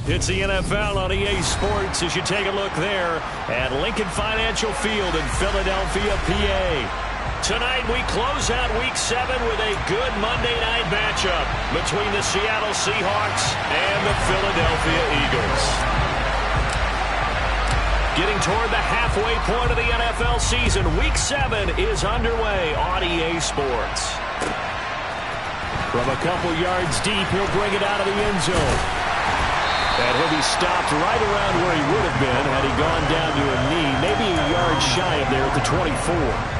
It's the NFL on EA Sports as you take a look there at Lincoln Financial Field in Philadelphia, PA. Tonight we close out Week 7 with a good Monday night matchup between the Seattle Seahawks and the Philadelphia Eagles. Getting toward the halfway point of the NFL season, Week 7 is underway on EA Sports. From a couple yards deep, he'll bring it out of the end zone. And he'll be stopped right around where he would have been had he gone down to a knee, maybe a yard shy of there at the 24.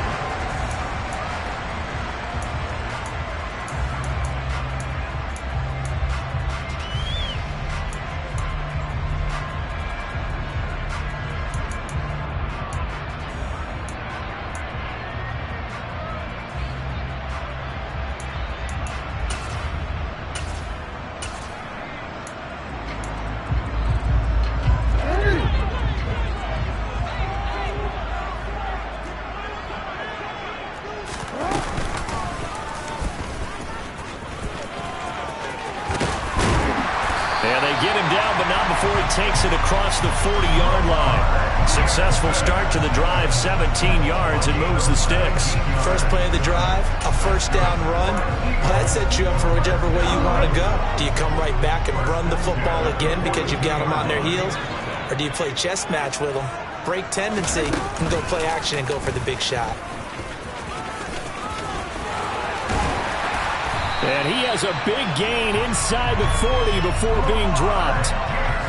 Takes it across the 40-yard line. Successful start to the drive, 17 yards, and moves the sticks. First play of the drive, a first down run. Well, that sets you up for whichever way you want to go. Do you come right back and run the football again because you've got them on their heels? Or do you play chess match with them, break tendency, and go play action and go for the big shot? And he has a big gain inside the 40 before being dropped.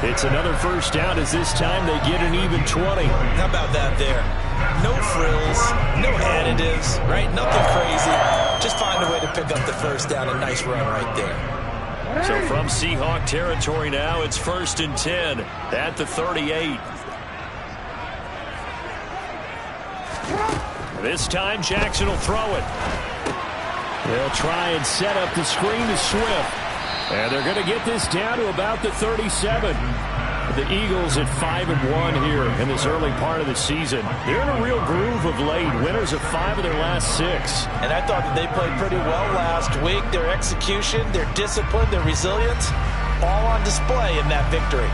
It's another first down as this time they get an even 20. How about that there? No frills, no additives, right? Nothing crazy. Just find a way to pick up the first down. A nice run right there. So from Seahawk territory now, it's 1st and 10 at the 38. This time Jackson will throw it. They'll try and set up the screen to Swift. And they're going to get this down to about the 37. The Eagles at 5-1 here in this early part of the season. They're in a real groove of late. Winners of 5 of their last 6. And I thought that they played pretty well last week. Their execution, their discipline, their resilience, all on display in that victory.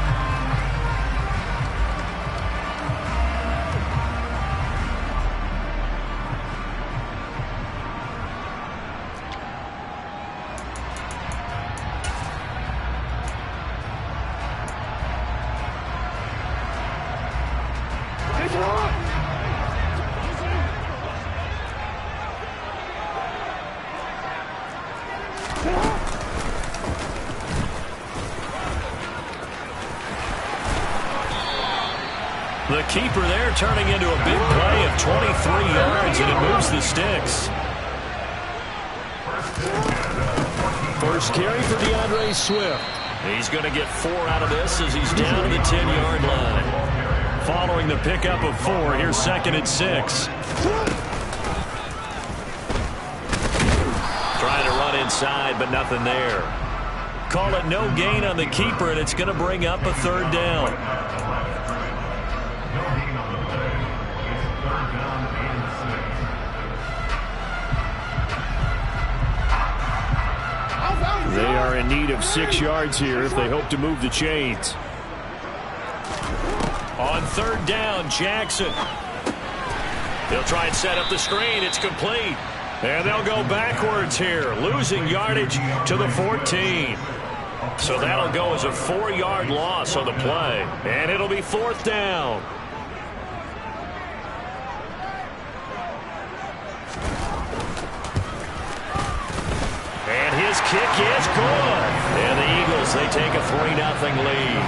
The keeper there turning into a big play of 23 yards, and it moves the sticks. First carry for DeAndre Swift. He's going to get 4 out of this as he's down to the 10-yard line. Following the pickup of 4, here's 2nd and 6. Trying to run inside, but nothing there. Call it no gain on the keeper, and it's going to bring up a 3rd down. They are in need of 6 yards here if they hope to move the chains. On 3rd down, Jackson. They'll try and set up the screen. It's complete. And they'll go backwards here, losing yardage to the 14. So that'll go as a 4-yard loss on the play. And it'll be 4th down. And his kick is good. And the Eagles, they take a 3-0 lead.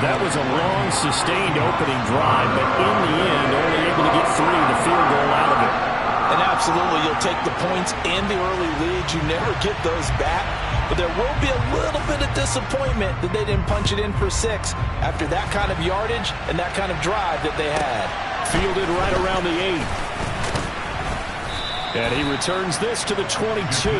That was a long, sustained opening drive, but in the end, only able to get 3, the field goal out of it. And absolutely, you'll take the points and the early leads. You never get those back. But there will be a little bit of disappointment that they didn't punch it in for 6 after that kind of yardage and that kind of drive that they had. Fielded right around the 8. And he returns this to the 22.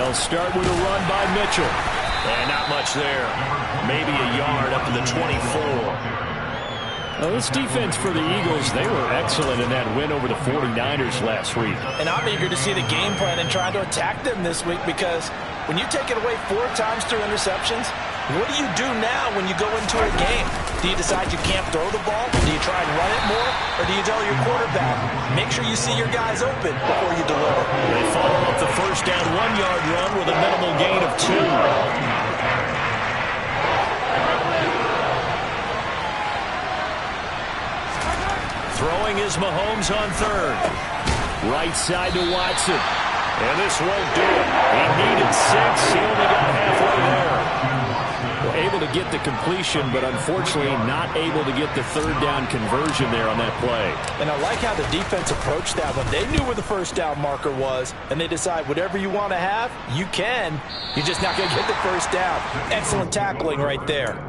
They'll start with a run by Mitchell. And not much there. Maybe a yard up to the 24. Well, this defense for the Eagles, they were excellent in that win over the 49ers last week. And I'm eager to see the game plan and trying to attack them this week, because when you take it away 4 times through interceptions, what do you do now when you go into a game? Do you decide you can't throw the ball? Do you try and run it more? Or do you tell your quarterback, make sure you see your guys open before you deliver? They follow up the first down 1-yard run with a minimal gain of 2. Throwing is Mahomes on third. Right side to Watson. And this won't do it. He needed 6. He only got halfway there. Well, able to get the completion, but unfortunately not able to get the third down conversion there on that play. And I like how the defense approached that one. They knew where the first down marker was, and they decide whatever you want to have, you can. You're just not going to get the first down. Excellent tackling right there.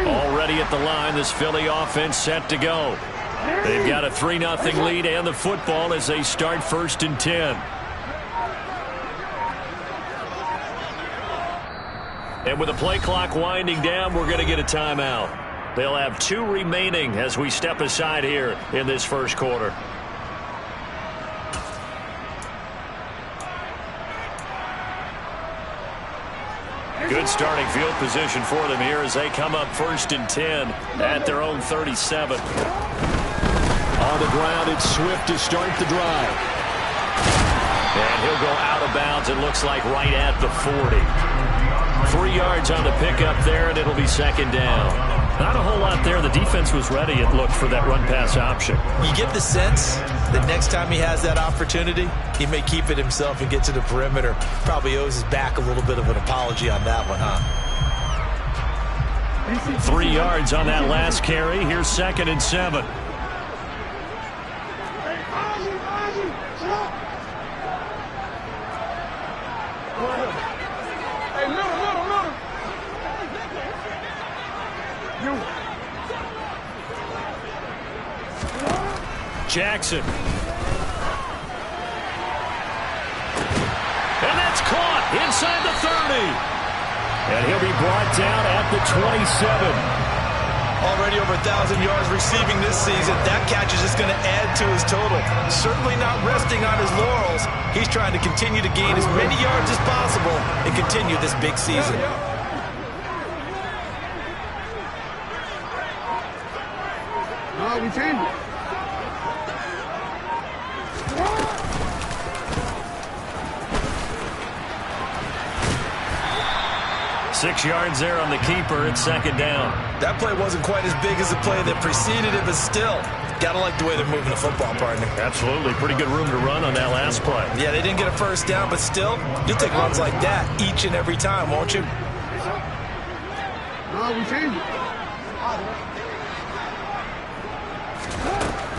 Already at the line, this Philly offense set to go. They've got a 3-0 lead and the football as they start 1st and 10. And with the play clock winding down, we're going to get a timeout. They'll have 2 remaining as we step aside here in this first quarter. Good starting field position for them here as they come up 1st and 10 at their own 37. On the ground, it's Swift to start the drive. And he'll go out of bounds, it looks like right at the 40. 3 yards on the pickup there, and it'll be 2nd down. Not a whole lot there. The defense was ready, it looked, for that run-pass option. You get the sense that next time he has that opportunity, he may keep it himself and get to the perimeter. Probably owes his back a little bit of an apology on that one, huh? 3 yards on that last carry. Here's 2nd and 7. Jackson. And that's caught inside the 30. And he'll be brought down at the 27. Already over 1,000 yards receiving this season. That catch is just going to add to his total. Certainly not resting on his laurels. He's trying to continue to gain as many yards as possible and continue this big season. No, we changed it. 6 yards there on the keeper. It's 2nd down. That play wasn't quite as big as the play that preceded it, but still, gotta like the way they're moving the football, partner. Absolutely. Pretty good room to run on that last play. Yeah, they didn't get a first down, but still, you'll take runs like that each and every time, won't you? No, we changed it.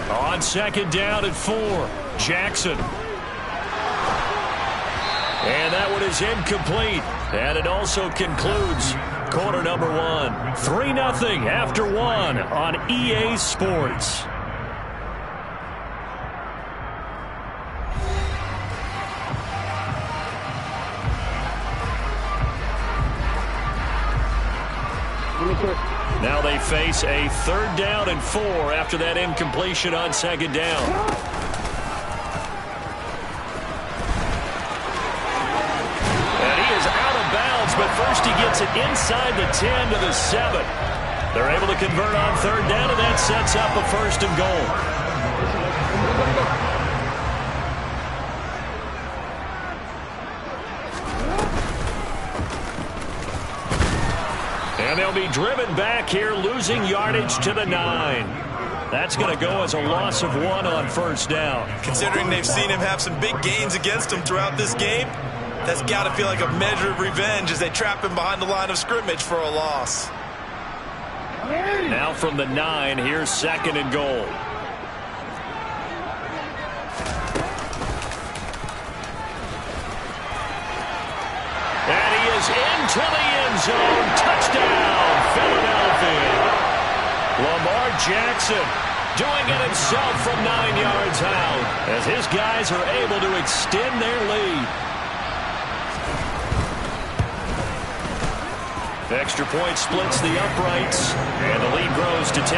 On 2nd down at 4, Jackson. And that one is incomplete. And it also concludes quarter number 1. 3-0 after 1 on EA Sports. Now they face a 3rd down and 4 after that incompletion on 2nd down. But first he gets it inside the 10 to the 7. They're able to convert on 3rd down, and that sets up a 1st and goal. And they'll be driven back here, losing yardage to the 9. That's going to go as a loss of 1 on 1st down. Considering they've seen him have some big gains against him throughout this game, That's got to feel like a measure of revenge as they trap him behind the line of scrimmage for a loss. Now from the 9, here's 2nd and goal. And he is into the end zone. Touchdown, Philadelphia. Lamar Jackson doing it himself from 9 yards out as his guys are able to extend their lead. Extra point splits the uprights, and the lead grows to 10-0.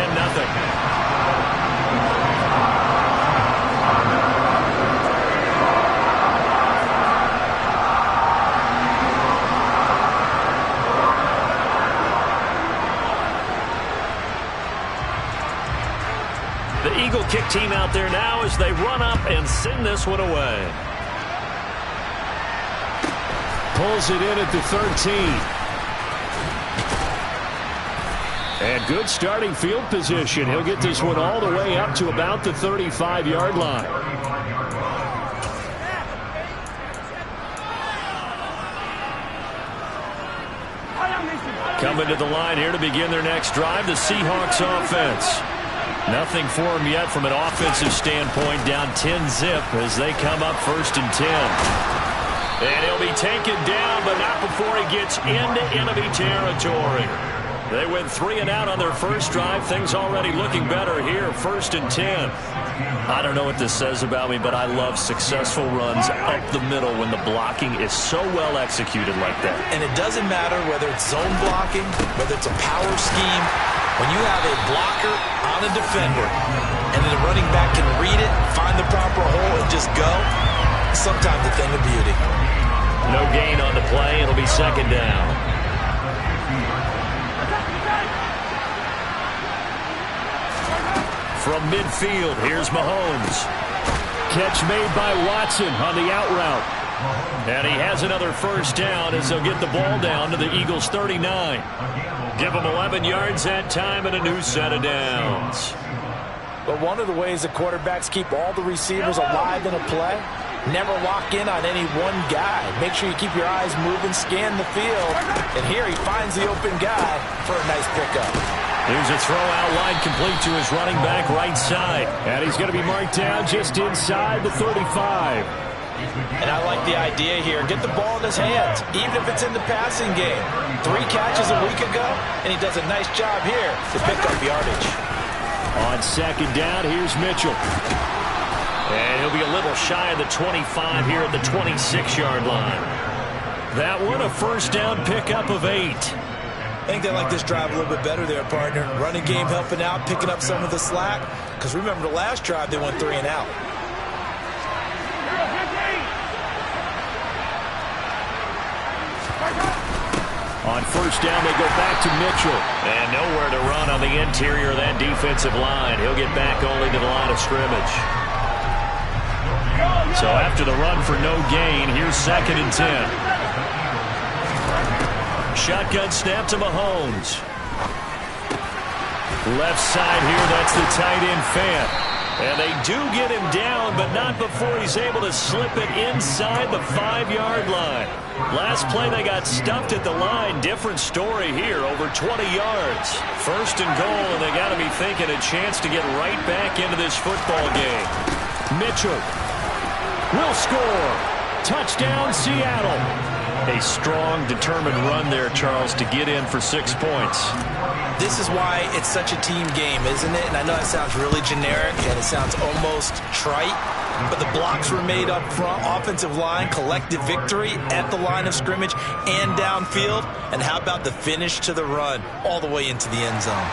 The Eagle kick team out there now as they run up and send this one away. Pulls it in at the 13. And good starting field position. He'll get this one all the way up to about the 35-yard line. Coming to the line here to begin their next drive, the Seahawks offense. Nothing for them yet from an offensive standpoint, down 10-zip as they come up 1st and 10. And he'll be taken down, but not before he gets into enemy territory. They went 3 and out on their first drive. Things already looking better here, 1st and 10. I don't know what this says about me, but I love successful runs up the middle when the blocking is so well executed like that. And it doesn't matter whether it's zone blocking, whether it's a power scheme. When you have a blocker on a defender and then the running back can read it, find the proper hole, and just go, sometimes a thing of beauty. No gain on the play. It'll be 2nd down. From midfield, here's Mahomes. Catch made by Watson on the out route. And he has another 1st down as they'll get the ball down to the Eagles' 39. Give them 11 yards that time and a new set of downs. But one of the ways the quarterbacks keep all the receivers alive in a play, never lock in on any one guy. Make sure you keep your eyes moving, scan the field. And here he finds the open guy for a nice pickup. Here's a throw out line complete to his running back right side. And he's going to be marked down just inside the 35. And I like the idea here. Get the ball in his hands, even if it's in the passing game. 3 catches a week ago, and he does a nice job here to pick up yardage. On 2nd down, here's Mitchell. And he'll be a little shy of the 25 here at the 26-yard line. That one a 1st down pickup of 8. I think they like this drive a little bit better there, partner. Running game helping out, picking up some of the slack. Because remember the last drive, they went 3 and out. On 1st down, they go back to Mitchell. And nowhere to run on the interior of that defensive line. He'll get back only to the line of scrimmage. So after the run for no gain, here's 2nd and 10. Shotgun snap to Mahomes. Left side here, that's the tight end Fant. And they do get him down, but not before he's able to slip it inside the 5-yard line. Last play, they got stuffed at the line. Different story here, over 20 yards. 1st and goal, and they got to be thinking a chance to get right back into this football game. Mitchell will score. Touchdown, Seattle. A strong, determined run there, Charles, to get in for 6 points. This is why it's such a team game, isn't it? And I know it sounds really generic and it sounds almost trite, but the blocks were made up front, offensive line, collective victory at the line of scrimmage and downfield. And how about the finish to the run all the way into the end zone?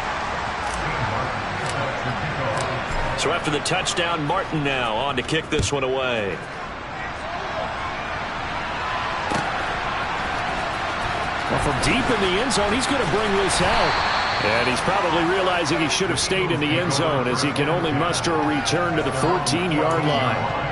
So after the touchdown, Martin now on to kick this one away. Well, from deep in the end zone, he's going to bring this out. And he's probably realizing he should have stayed in the end zone as he can only muster a return to the 14-yard line.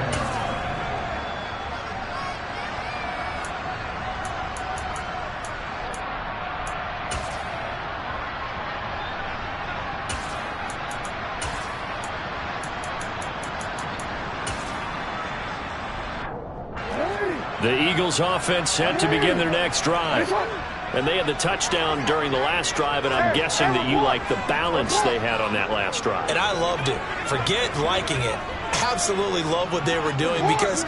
The Eagles offense set to begin their next drive. And they had the touchdown during the last drive, and I'm guessing that you like the balance they had on that last drive. And I loved it. Forget liking it. Absolutely love what they were doing, because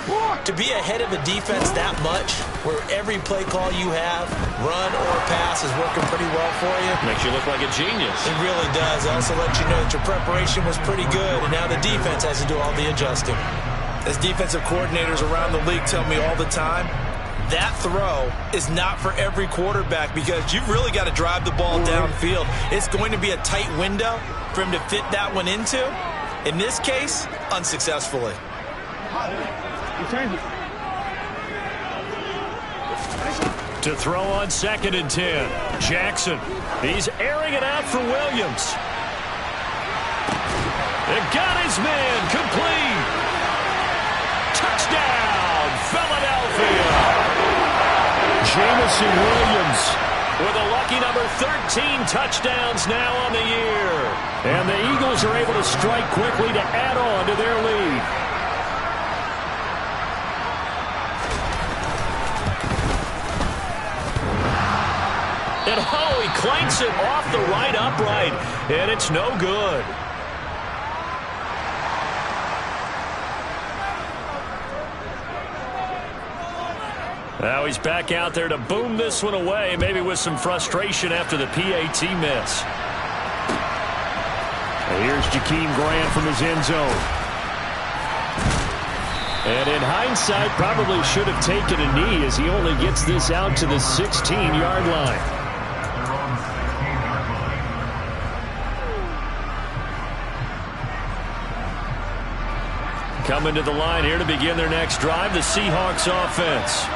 to be ahead of a defense that much, where every play call you have, run or pass, is working pretty well for you. Makes you look like a genius. It really does. It also lets you know that your preparation was pretty good, and now the defense has to do all the adjusting. As defensive coordinators around the league tell me all the time, that throw is not for every quarterback, because you've really got to drive the ball downfield. It's going to be a tight window for him to fit that one into. In this case, unsuccessfully. To throw on 2nd and 10. Jackson. He's airing it out for Williams. It got his man complete. Touchdown, Philadelphia. Jamison Williams with a lucky number 13 touchdowns now on the year. And the Eagles are able to strike quickly to add on to their lead. And oh, he clanks it off the right upright, and it's no good. Now he's back out there to boom this one away, maybe with some frustration after the PAT miss. And here's Jakeem Grant from his end zone. And in hindsight, probably should have taken a knee, as he only gets this out to the 16-yard line. Coming to the line here to begin their next drive, the Seahawks offense.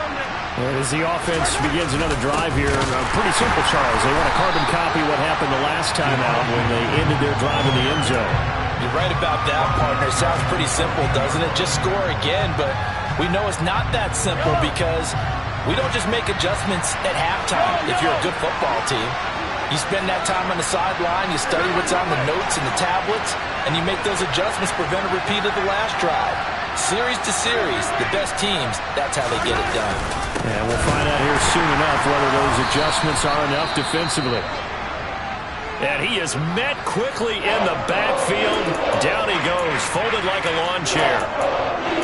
As the offense begins another drive here, pretty simple, Charles. They want to carbon copy what happened the last time out when they ended their drive in the end zone. You're right about that, partner. Sounds pretty simple, doesn't it? Just score again, but we know it's not that simple, because we don't just make adjustments at halftime if you're a good football team. You spend that time on the sideline, you study what's on the notes and the tablets, and you make those adjustments to prevent a repeat of the last drive. Series to series, the best teams, that's how they get it done. And we'll find out here soon enough whether those adjustments are enough defensively. And he is met quickly in the backfield. Down he goes, folded like a lawn chair.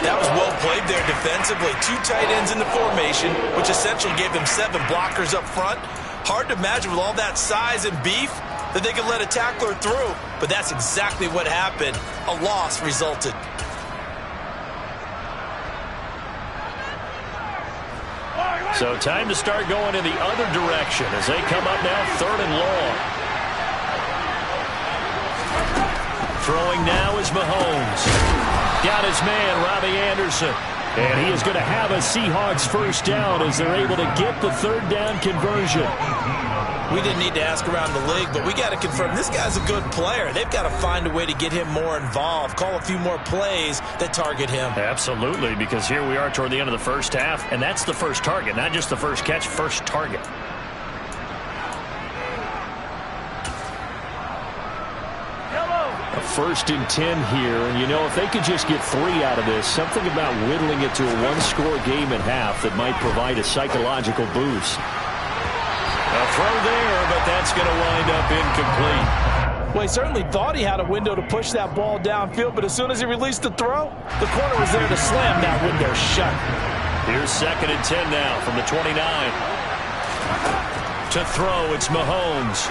That was well played there defensively. 2 tight ends in the formation, which essentially gave them 7 blockers up front. Hard to imagine with all that size and beef that they could let a tackler through, but that's exactly what happened. A loss resulted. So time to start going in the other direction as they come up now 3rd and long. Throwing now is Mahomes. Got his man, Robbie Anderson. And he is going to have a Seahawks first down as they're able to get the 3rd down conversion. We didn't need to ask around the league, but we got to confirm this guy's a good player. They've got to find a way to get him more involved, call a few more plays that target him. Absolutely, because here we are toward the end of the first half, and that's the first target, not just the first catch, first target. A 1st and 10 here, and you know, if they could just get 3 out of this, something about whittling it to a 1-score game at half that might provide a psychological boost. A throw there, but that's going to wind up incomplete. Well, he certainly thought he had a window to push that ball downfield, but as soon as he released the throw, the corner was there to slam that window shut. Here's 2nd and 10 now from the 29. To throw, it's Mahomes.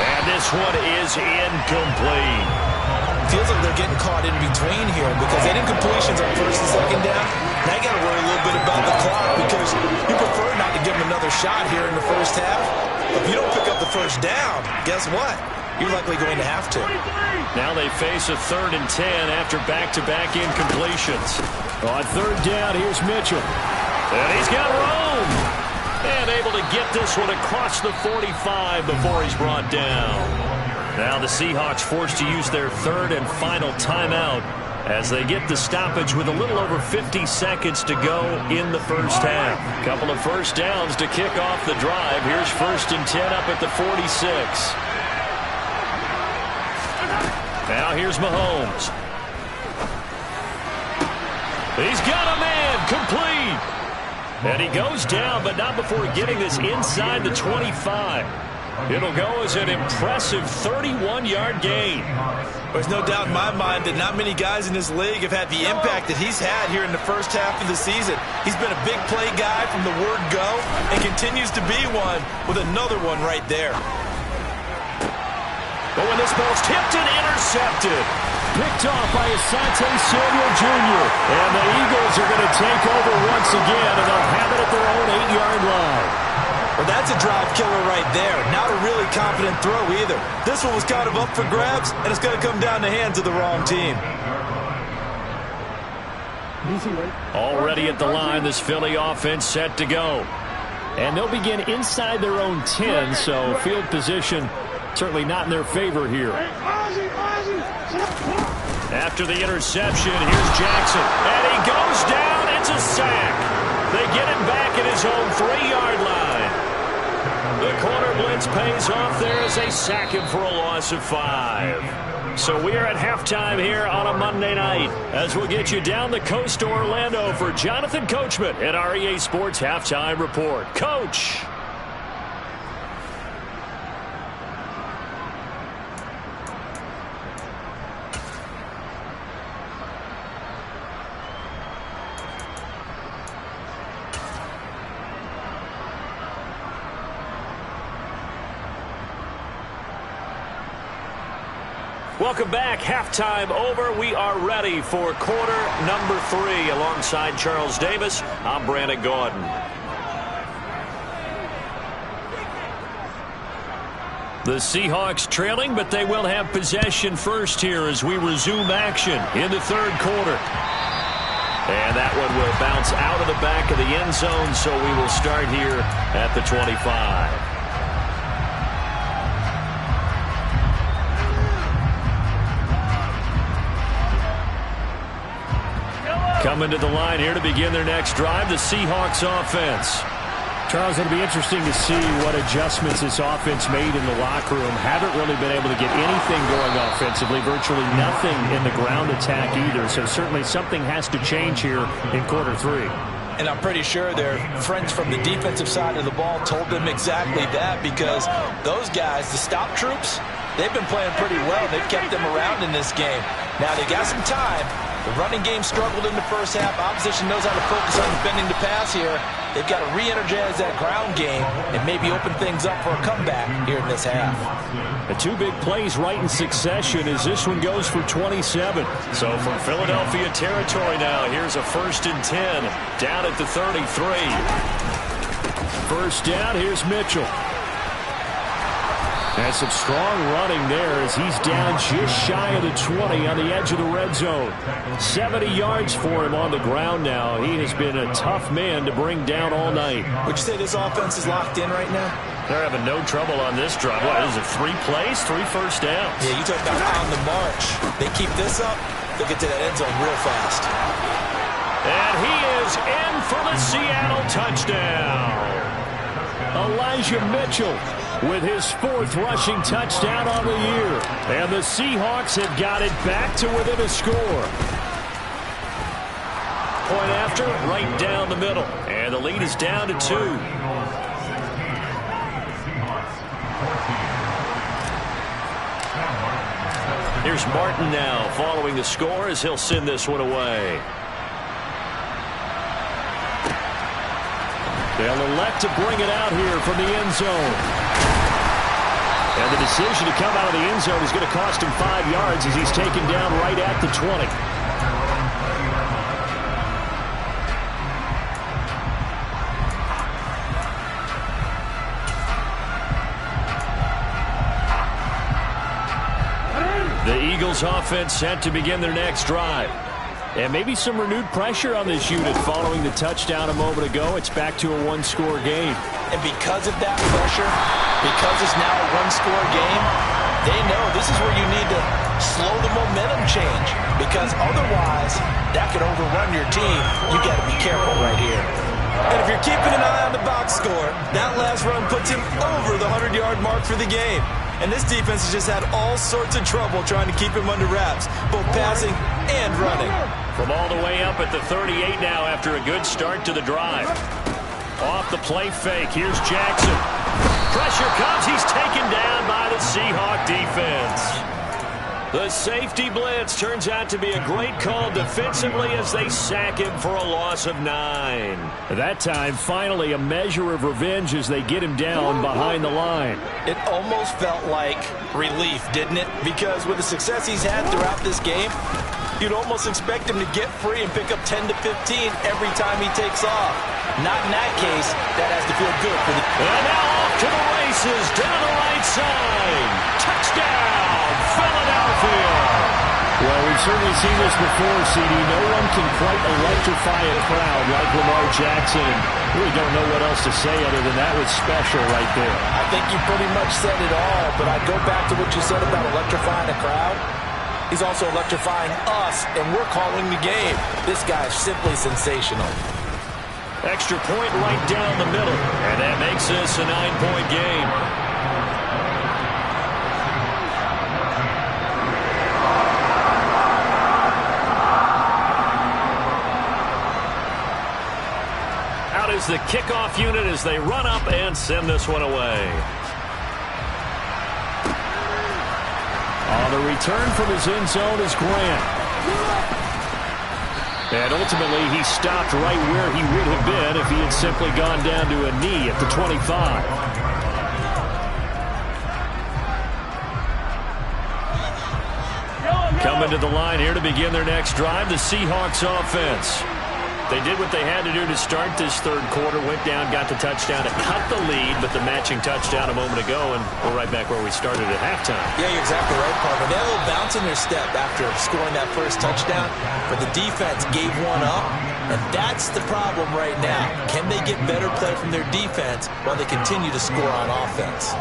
And this one is incomplete. Feels like they're getting caught in between here, because they had incompletions on 1st and 2nd down. Now you got to worry a little bit about the clock, because you prefer not to give them another shot here in the first half. If you don't pick up the first down, guess what? You're likely going to have to. Now they face a 3rd and 10 after back-to-back incompletions. On 3rd down, here's Mitchell. And he's got room. And able to get this one across the 45 before he's brought down. Now the Seahawks forced to use their 3rd and final timeout as they get the stoppage with a little over 50 seconds to go in the first half. Couple of first downs to kick off the drive. Here's 1st and 10 up at the 46. Now here's Mahomes. He's got a man, complete. And he goes down, but not before getting this inside the 25. It'll go as an impressive 31-yard gain. There's no doubt in my mind that not many guys in this league have had the impact that he's had here in the first half of the season. He's been a big play guy from the word go and continues to be one with another one right there. But when this ball's tipped and intercepted. Picked off by Asante Samuel Jr. And the Eagles are going to take over once again, and they'll have it at their own 8-yard line. Well, that's a drive killer right there. Not a really confident throw either. This one was kind of up for grabs, and it's going to come down the hands of the wrong team. Already at the line, this Philly offense set to go. And they'll begin inside their own 10, so field position certainly not in their favor here. After the interception, here's Jackson. And he goes down. It's a sack. They get him back at his own 3-yard line. The corner blitz pays off there as they sack him for a loss of 5. So we are at halftime here on a Monday night as we'll get you down the coast to Orlando for Jonathan Coachman at our EA Sports Halftime Report. Coach. Welcome back. Halftime over. We are ready for quarter number 3. Alongside Charles Davis, I'm Brandon Gordon. The Seahawks trailing, but they will have possession first here as we resume action in the third quarter. And that one will bounce out of the back of the end zone, so we will start here at the 25. Coming to the line here to begin their next drive, the Seahawks offense. Charles, it'll be interesting to see what adjustments this offense made in the locker room. Haven't really been able to get anything going offensively, virtually nothing in the ground attack either. So certainly something has to change here in quarter 3. And I'm pretty sure their friends from the defensive side of the ball told them exactly that, because those guys, the stop troops, they've been playing pretty well. They've kept them around in this game. Now they got some time. The running game struggled in the first half. Opposition knows how to focus on defending the pass here. They've got to re-energize that ground game and maybe open things up for a comeback here in this half. The 2 big plays right in succession as this one goes for 27. So from Philadelphia territory now, here's a 1st and 10 down at the 33. First down, here's Mitchell. And some strong running there as he's down just shy of the 20 on the edge of the red zone. 70 yards for him on the ground now. He has been a tough man to bring down all night. Would you say this offense is locked in right now? They're having no trouble on this drive. What is it, 3 plays, 3 first downs? Yeah, you talk about on the march. They keep this up, they'll get to that end zone real fast. And he is in for the Seattle touchdown. Elijah Mitchell with his 4th rushing touchdown on the year. And the Seahawks have got it back to within a score. Point after, right down the middle. And the lead is down to 2. Here's Martin now following the score as he'll send this one away. They'll elect to bring it out here from the end zone. And the decision to come out of the end zone is going to cost him 5 yards as he's taken down right at the 20. The Eagles offense set to begin their next drive. And maybe some renewed pressure on this unit following the touchdown a moment ago. It's back to a 1-score game. And because of that pressure, because it's now a 1-score game, they know this is where you need to slow the momentum change, because otherwise that could overrun your team. You got to be careful right here. And if you're keeping an eye on the box score, that last run puts him over the 100-yard mark for the game. And this defense has just had all sorts of trouble trying to keep him under wraps, both passing and running. From all the way up at the 38 now after a good start to the drive. Off the play fake. Here's Jackson. Pressure comes. He's taken down by the Seahawk defense. The safety blitz turns out to be a great call defensively as they sack him for a loss of 9. That time, finally, a measure of revenge as they get him down behind the line. It almost felt like relief, didn't it? Because with the success he's had throughout this game, you'd almost expect him to get free and pick up 10 to 15 every time he takes off. Not in that case. That has to feel good for the... And now off to the races, down the right side. Touchdown, Philadelphia. Well, we've certainly seen this before, CD. No one can quite electrify a crowd like Lamar Jackson. Really don't know what else to say other than that was special right there. I think you pretty much said it all, but I go back to what you said about electrifying a crowd. He's also electrifying us, and we're calling the game. This guy's simply sensational. Extra point right down the middle, and that makes this a 9-point game. Out is the kickoff unit as they run up and send this one away. On the return from his end zone is Grant. And ultimately, he stopped right where he would have been if he had simply gone down to a knee at the 25. Coming to the line here to begin their next drive, the Seahawks offense. They did what they had to do to start this third quarter, went down, got the touchdown to cut the lead, but the matching touchdown a moment ago, and we're right back where we started at halftime. Yeah, you're exactly right, Parker. They had a little bounce in their step after scoring that first touchdown, but the defense gave one up, and that's the problem right now. Can they get better play from their defense while they continue to score on offense?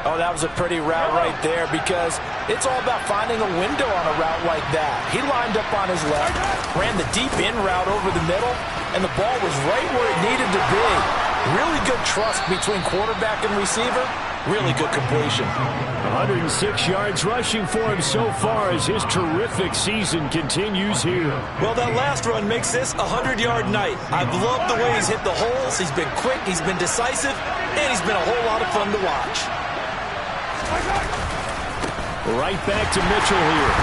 Oh, that was a pretty route right there because it's all about finding a window on a route like that. He lined up on his left, ran the deep in route over the middle, and the ball was right where it needed to be. Really good trust between quarterback and receiver. Really good completion. 106 yards rushing for him so far as his terrific season continues here. Well, that last run makes this a 100-yard night. I've loved the way he's hit the holes. He's been quick, he's been decisive, and he's been a whole lot of fun to watch. Right back to Mitchell here.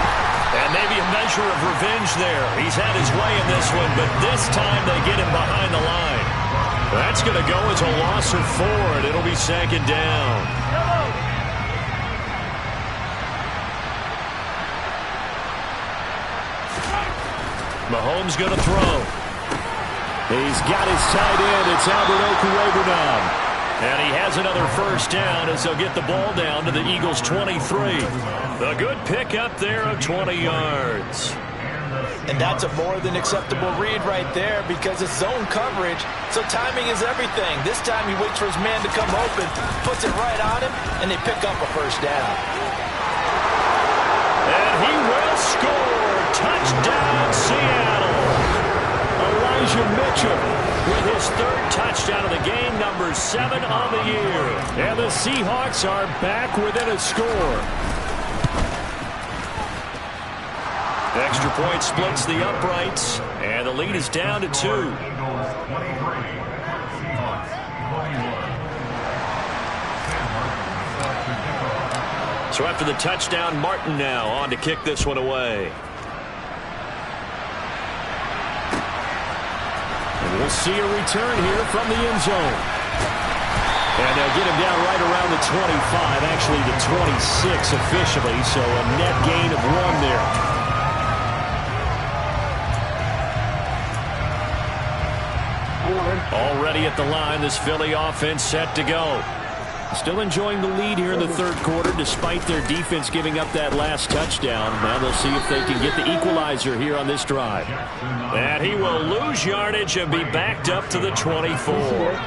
And maybe a measure of revenge there. He's had his way in this one, but this time they get him behind the line. That's going to go as a loss of 4, and it'll be second down. Mahomes going to throw. He's got his tight end. It's Albert Okuegbunam. And he has another first down as they'll get the ball down to the Eagles' 23. A good pick up there of 20 yards. And that's a more than acceptable read right there because it's zone coverage, so timing is everything. This time he waits for his man to come open, puts it right on him, and they pick up a first down. And he will score. Touchdown, Seattle. Elijah Mitchell with his third touchdown of the game, number 7 on the year. And the Seahawks are back within a score. Extra point splits the uprights, and the lead is down to 2. So after the touchdown, Martin now on to kick this one away. We'll see a return here from the end zone. And they'll get him down right around the 25, actually the 26 officially, so a net gain of 1 there. Already at the line, this Philly offense set to go. Still enjoying the lead here in the third quarter despite their defense giving up that last touchdown. Now they'll see if they can get the equalizer here on this drive. And he will lose yardage and be backed up to the 24.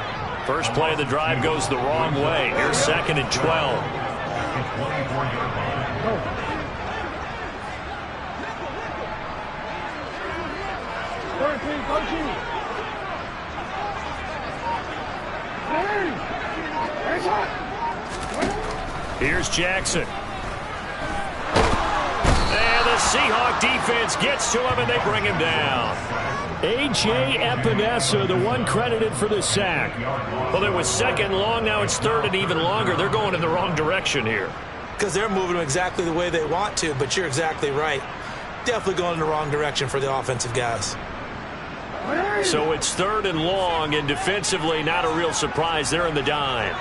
First play of the drive goes the wrong way. Here's 2nd and 12. Here's Jackson. And the Seahawk defense gets to him, and they bring him down. A.J. Epinesa, the one credited for the sack. Well, it was second long. Now it's third and even longer. They're going in the wrong direction here. Because they're moving them exactly the way they want to, but you're exactly right. Definitely going in the wrong direction for the offensive guys. So it's third and long, and defensively, not a real surprise. They're in the dime.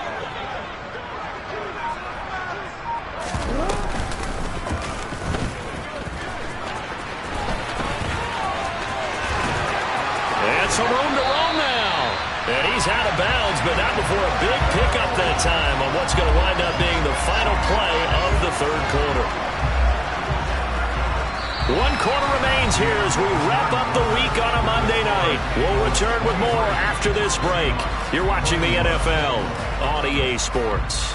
And some room to roam now. And he's out of bounds, but not before a big pickup that time on what's going to wind up being the final play of the third quarter. 1 quarter remains here as we wrap up the week on a Monday night. We'll return with more after this break. You're watching the NFL on EA Sports.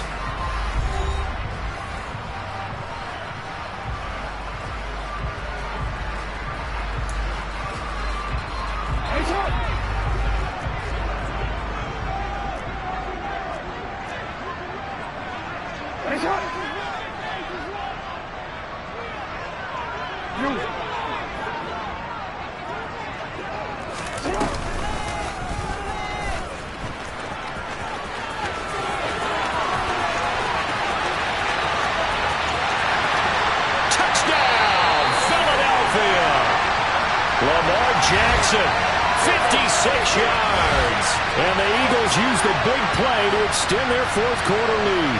Jackson, 56 yards. And the Eagles use the big play to extend their fourth quarter lead.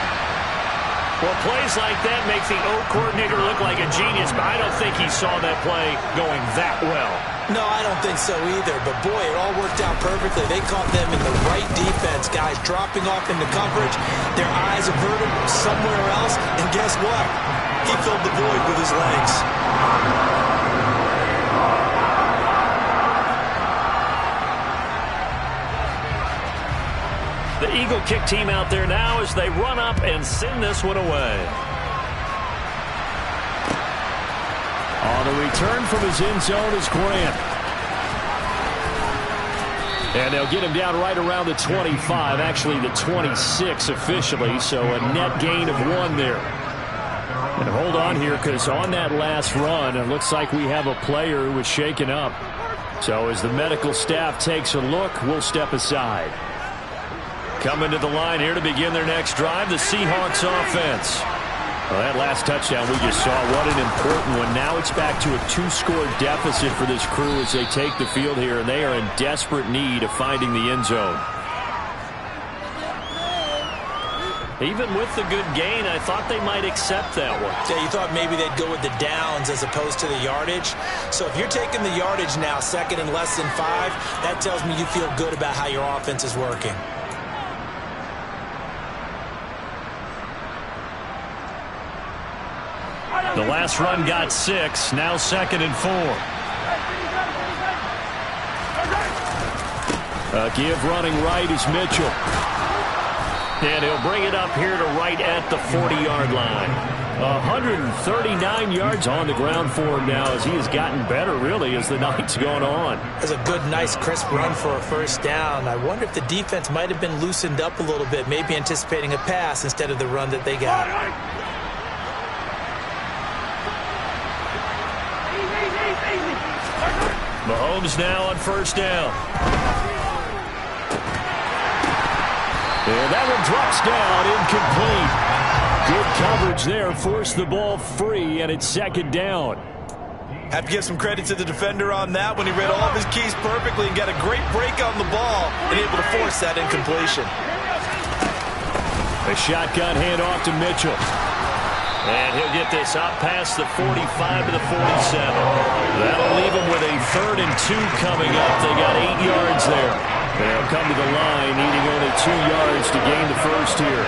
Well, plays like that make the O coordinator look like a genius, but I don't think he saw that play going that well. No, I don't think so either, but boy, it all worked out perfectly. They caught them in the right defense, guys dropping off into coverage, their eyes averted somewhere else, and guess what? He filled the void with his legs. The Eagle kick team out there now as they run up and send this one away. On the return from his end zone is Grant. And they'll get him down right around the 25, actually the 26 officially, so a net gain of 1 there. And hold on here, because on that last run, it looks like we have a player who was shaken up. So as the medical staff takes a look, we'll step aside. Coming to the line here to begin their next drive, the Seahawks offense. Well, that last touchdown we just saw, what an important one. Now it's back to a 2-score deficit for this crew as they take the field here, and they are in desperate need of finding the end zone. Even with the good gain, I thought they might accept that one. Yeah, you thought maybe they'd go with the downs as opposed to the yardage. So if you're taking the yardage now, second and less than 5, that tells me you feel good about how your offense is working. The last run got 6, now second and 4. A give running right is Mitchell. And he'll bring it up here to right at the 40-yard line. 139 yards on the ground for him now as he has gotten better, really, as the night's gone on. That's a good, nice, crisp run for a first down. I wonder if the defense might have been loosened up a little bit, maybe anticipating a pass instead of the run that they got. Mahomes now on first down. And that one drops down, incomplete. Good coverage there, forced the ball free, and it's second down. Have to give some credit to the defender on that when he read all of his keys perfectly and got a great break on the ball and able to force that incompletion. A shotgun handoff to Mitchell. And he'll get this out past the 45 to the 47. That'll leave him with a 3rd and 2 coming up. They got 8 yards there. They'll come to the line, needing only 2 yards to gain the first here.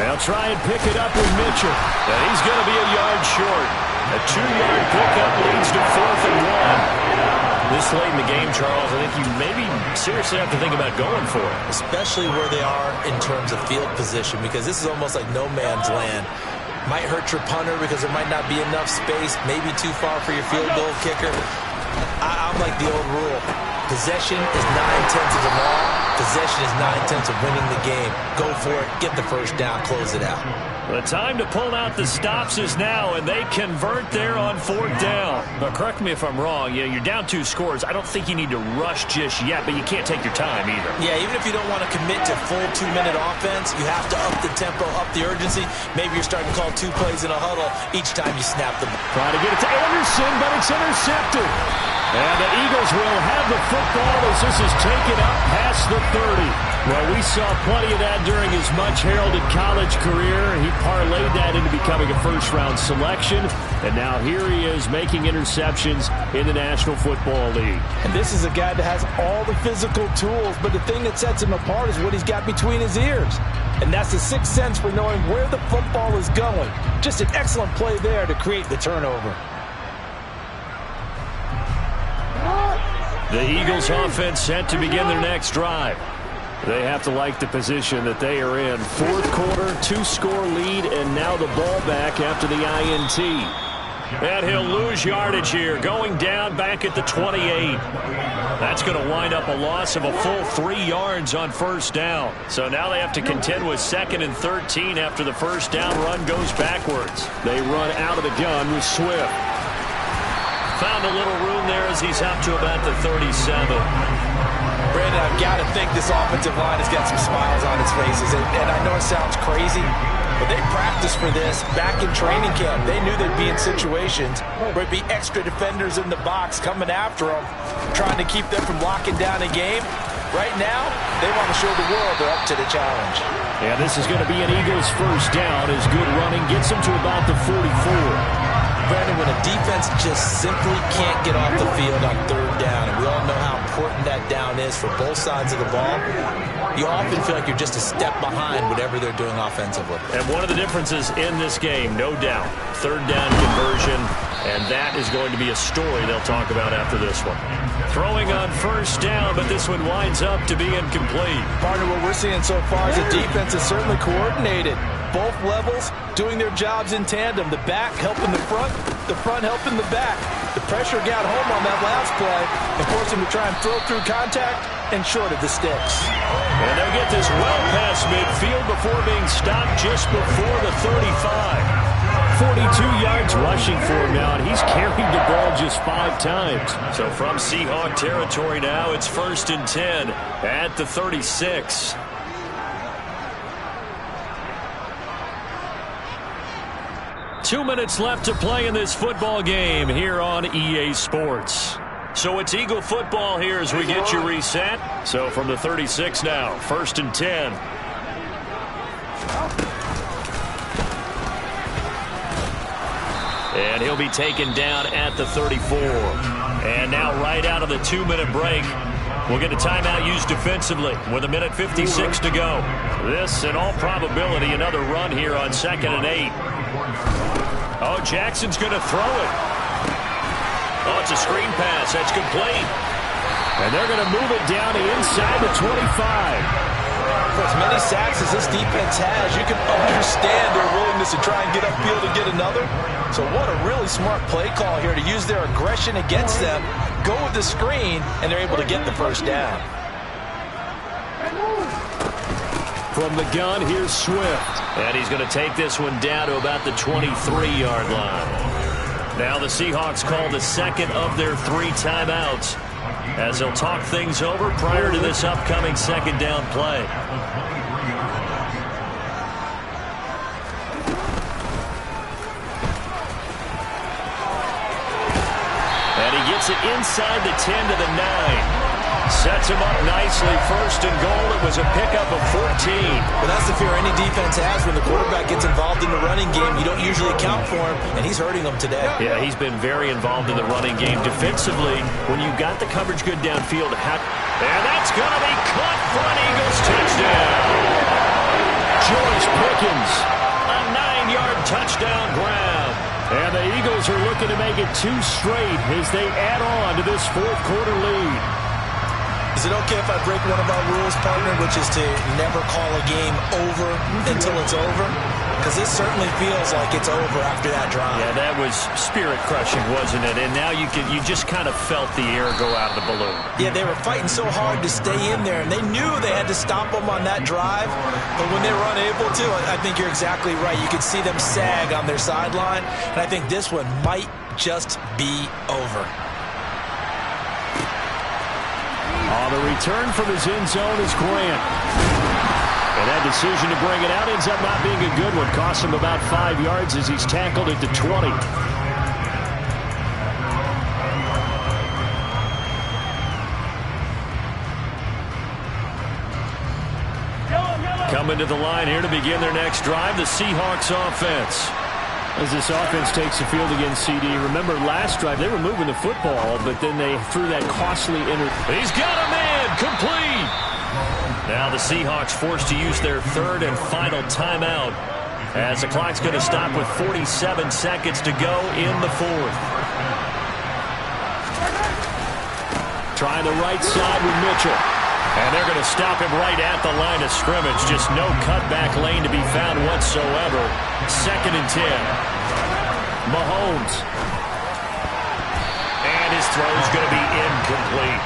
They'll try and pick it up with Mitchell. And he's going to be a yard short. A 2-yard pickup leads to 4th and 1. This late in the game, Charles, I think you maybe seriously have to think about going for it. Especially where they are in terms of field position, because this is almost like no man's land. Might hurt your punter because there might not be enough space, maybe too far for your field goal kicker. I'm like the old rule. Possession is 9/10 of the law. Possession is 9/10 of winning the game. Go for it, get the first down, close it out. The time to pull out the stops is now, and they convert there on 4th down. Now, correct me if I'm wrong. You're down 2 scores. I don't think you need to rush just yet, but you can't take your time either. Yeah, even if you don't want to commit to full 2-minute offense, you have to up the tempo, up the urgency. Maybe you're starting to call 2 plays in a huddle each time you snap the ball. Trying to get it to Anderson, but it's intercepted. And the Eagles will have the football as this is taken up past the 30. Well, we saw plenty of that during his much-heralded college career. He parlayed that into becoming a first-round selection. And now here he is making interceptions in the National Football League. And this is a guy that has all the physical tools, but the thing that sets him apart is what he's got between his ears. And that's the sixth sense for knowing where the football is going. Just an excellent play there to create the turnover. The Eagles offense set to begin their next drive. They have to like the position that they are in. 4th quarter, 2-score lead, and now the ball back after the INT. And he'll lose yardage here, going down back at the 28. That's going to wind up a loss of a full 3 yards on 1st down. So now they have to contend with 2nd and 13 after the 1st down run goes backwards. They run out of the gun with Swift. Found a little room there as he's up to about the 37. Brandon, I've got to think this offensive line has got some smiles on its faces. And I know it sounds crazy, but they practiced for this back in training camp. They knew they'd be in situations where it'd be extra defenders in the box coming after them, trying to keep them from locking down a game. Right now, they want to show the world they're up to the challenge. Yeah, this is going to be an Eagles 1st down as good running gets them to about the 44. Brandon, when a defense just simply can't get off the field on 3rd down, and we all know how important that down is for both sides of the ball, you often feel like you're just a step behind whatever they're doing offensively. And one of the differences in this game, no doubt, 3rd down conversion, and that is going to be a story they'll talk about after this one. Throwing on 1st down, but this one winds up to be incomplete. Partner, what we're seeing so far is the defense is certainly coordinated. Both levels doing their jobs in tandem. The back helping the front helping the back. The pressure got home on that last play and forced him to try and throw through contact and short of the sticks. And they'll get this well past midfield before being stopped just before the 35. 42 yards rushing for him now, and he's carried the ball just 5 times. So from Seahawk territory now, it's 1st and 10 at the 36. Two minutes left to play in this football game here on EA Sports. So it's Eagle football here as we get you reset. So from the 36 now, 1st and 10. And he'll be taken down at the 34. And now right out of the 2-minute break, we'll get a timeout used defensively with 1:56 to go. This, in all probability, another run here on 2nd and 8. Oh, Jackson's going to throw it. Oh, it's a screen pass. That's complete. And they're going to move it down to inside the 25. For as many sacks as this defense has, you can understand their willingness to try and get upfield and get another. So what a really smart play call here to use their aggression against them, go with the screen, and they're able to get the 1st down. From the gun, here's Swift. And he's going to take this one down to about the 23-yard line. Now the Seahawks call the 2nd of their 3 timeouts as they'll talk things over prior to this upcoming 2nd down play. And he gets it inside the 10 to the 9. Sets him up nicely. 1st and goal. It was a pickup of 14. Well, that's the fear any defense has when the quarterback gets involved in the running game. You don't usually account for him, and he's hurting them today. Yeah, he's been very involved in the running game. Defensively, when you got the coverage good downfield, and that's going to be caught for an Eagles touchdown. George Pickens. A 9-yard touchdown grab. And the Eagles are looking to make it 2 straight as they add on to this 4th quarter lead. Is it okay if I break one of our rules, partner, which is to never call a game over until it's over? because this certainly feels like it's over after that drive. Yeah, that was spirit-crushing, wasn't it? And now you just kind of felt the air go out of the balloon. Yeah, they were fighting so hard to stay in there, and they knew they had to stop them on that drive. But when they were unable to, I think you're exactly right. You could see them sag on their sideline, and I think this one might just be over. The return from his end zone is Grant. And that decision to bring it out ends up not being a good one. Costs him about 5 yards as he's tackled at the 20. Coming to the line here to begin their next drive, the Seahawks offense. As this offense takes the field against CD, remember last drive they were moving the football, but then they threw that costly He's got a man, complete. Now the Seahawks forced to use their third and final timeout as the clock's going to stop with 47 seconds to go in the fourth. Trying the right side with Mitchell. And they're going to stop him right at the line of scrimmage. Just no cutback lane to be found whatsoever. 2nd and 10. Mahomes. And his throw's going to be incomplete.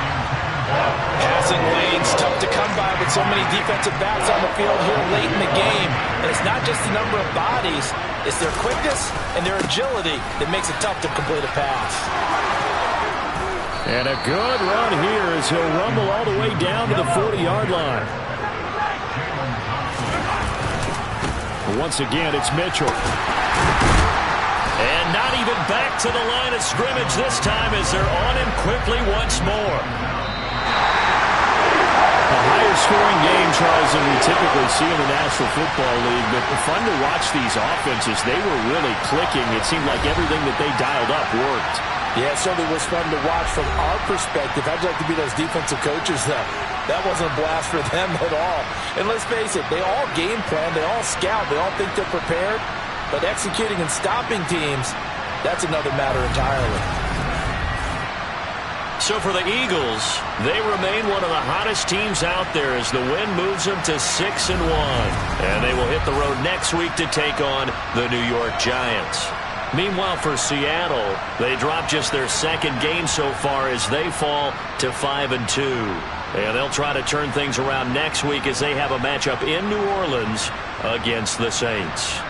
Passing lanes, tough to come by with so many defensive backs on the field here late in the game. And it's not just the number of bodies, it's their quickness and their agility that makes it tough to complete a pass. And a good run here as he'll rumble all the way down to the 40-yard line. Once again, it's Mitchell. And not even back to the line of scrimmage this time as they're on him quickly once more. A higher scoring game, Charles, than we typically see in the National Football League, but fun to watch these offenses. They were really clicking. It seemed like everything that they dialed up worked. Yeah, it certainly was fun to watch from our perspective. I'd like to be those defensive coaches, though. That wasn't a blast for them at all. And let's face it, they all game plan, they all scout, they all think they're prepared. But executing and stopping teams, that's another matter entirely. So for the Eagles, they remain one of the hottest teams out there as the win moves them to 6-1. And they will hit the road next week to take on the New York Giants. Meanwhile, for Seattle, they drop just their 2nd game so far as they fall to 5-2. And they'll try to turn things around next week as they have a matchup in New Orleans against the Saints.